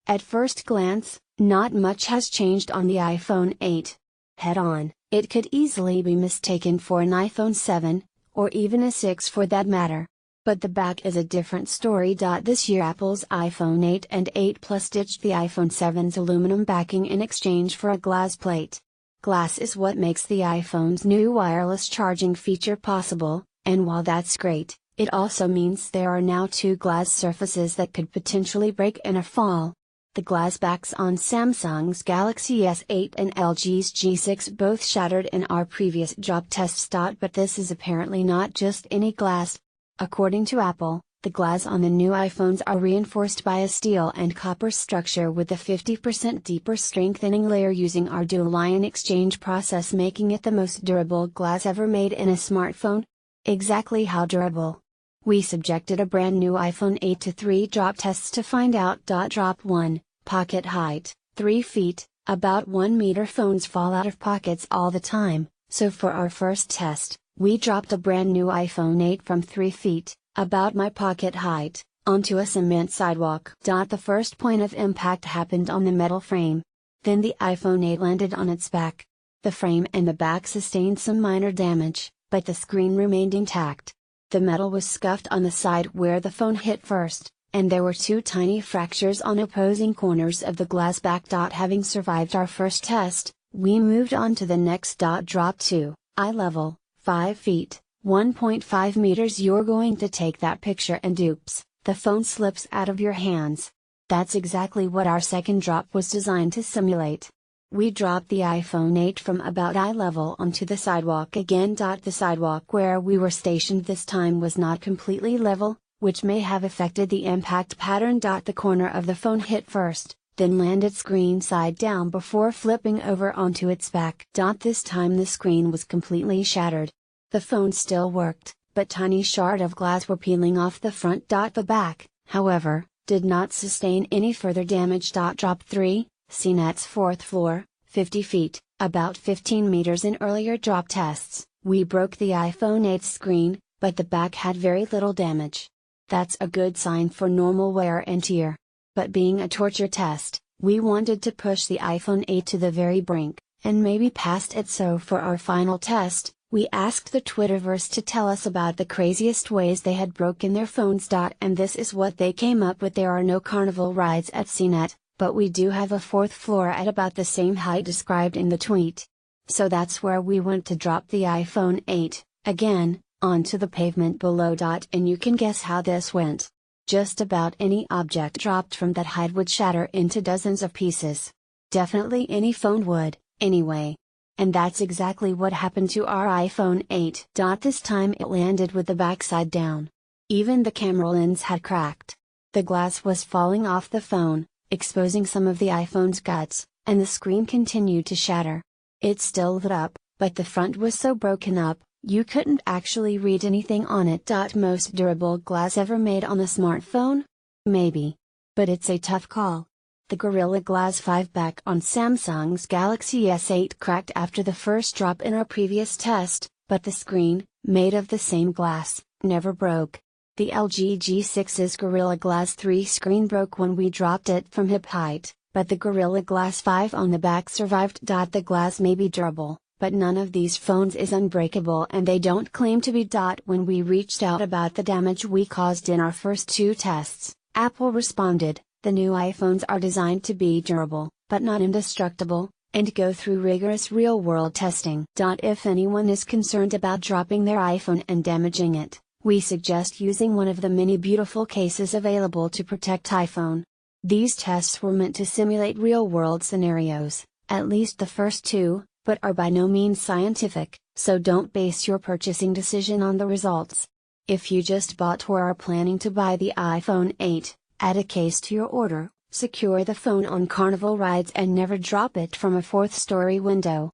At first glance, not much has changed on the iPhone 8. Head-on, it could easily be mistaken for an iPhone 7, or even a 6 for that matter. But the back is a different story. This year Apple's iPhone 8 and 8 Plus ditched the iPhone 7's aluminum backing in exchange for a glass plate. Glass is what makes the iPhone's new wireless charging feature possible, and while that's great, it also means there are now two glass surfaces that could potentially break in a fall. The glass backs on Samsung's Galaxy S8 and LG's G6 both shattered in our previous drop tests. But this is apparently not just any glass. According to Apple, the glass on the new iPhones are reinforced by a steel and copper structure with a 50% deeper strengthening layer using our dual ion exchange process, making it the most durable glass ever made in a smartphone. Exactly how durable? We subjected a brand new iPhone 8 to 3 drop tests to find out. Drop 1, pocket height, 3 feet, about 1 meter. Phones fall out of pockets all the time, so for our first test, we dropped a brand new iPhone 8 from 3 feet, about my pocket height, onto a cement sidewalk. The first point of impact happened on the metal frame. Then the iPhone 8 landed on its back. The frame and the back sustained some minor damage, but the screen remained intact. The metal was scuffed on the side where the phone hit first, and there were 2 tiny fractures on opposing corners of the glass back. Having survived our first test, we moved on to the next. Drop 2, eye level, 5 feet, 1.5 meters. You're going to take that picture and oops, the phone slips out of your hands. That's exactly what our second drop was designed to simulate. We dropped the iPhone 8 from about eye level onto the sidewalk again. The sidewalk where we were stationed this time was not completely level, which may have affected the impact pattern. The corner of the phone hit first, then landed screen side down before flipping over onto its back. This time the screen was completely shattered. The phone still worked, but tiny shards of glass were peeling off the front. The back, however, did not sustain any further damage. Drop 3, CNET's 4th floor, 50 feet, about 15 meters. In earlier drop tests, we broke the iPhone 8's screen, but the back had very little damage. That's a good sign for normal wear and tear. But being a torture test, we wanted to push the iPhone 8 to the very brink, and maybe past it. So for our final test, we asked the Twitterverse to tell us about the craziest ways they had broken their phones. And this is what they came up with. There are no carnival rides at CNET, but we do have a 4th floor at about the same height described in the tweet. So that's where we went to drop the iPhone 8, again, onto the pavement below. And you can guess how this went. Just about any object dropped from that height would shatter into dozens of pieces. Definitely any phone would, anyway. And that's exactly what happened to our iPhone 8. This time it landed with the backside down. Even the camera lens had cracked. The glass was falling off the phone, exposing some of the iPhone's guts, and the screen continued to shatter. It still lit up, but the front was so broken up, you couldn't actually read anything on it. Most durable glass ever made on a smartphone? Maybe. But it's a tough call. The Gorilla Glass 5 back on Samsung's Galaxy S8 cracked after the first drop in our previous test, but the screen, made of the same glass, never broke. The LG G6's Gorilla Glass 3 screen broke when we dropped it from hip height, but the Gorilla Glass 5 on the back survived. The glass may be durable, but none of these phones is unbreakable, and they don't claim to be. When we reached out about the damage we caused in our first 2 tests, Apple responded, "The new iPhones are designed to be durable, but not indestructible, and go through rigorous real-world testing." If anyone is concerned about dropping their iPhone and damaging it, we suggest using one of the many beautiful cases available to protect iPhone. These tests were meant to simulate real-world scenarios, at least the first 2, but are by no means scientific, so don't base your purchasing decision on the results. If you just bought or are planning to buy the iPhone 8, add a case to your order, secure the phone on carnival rides, and never drop it from a 4th-story window.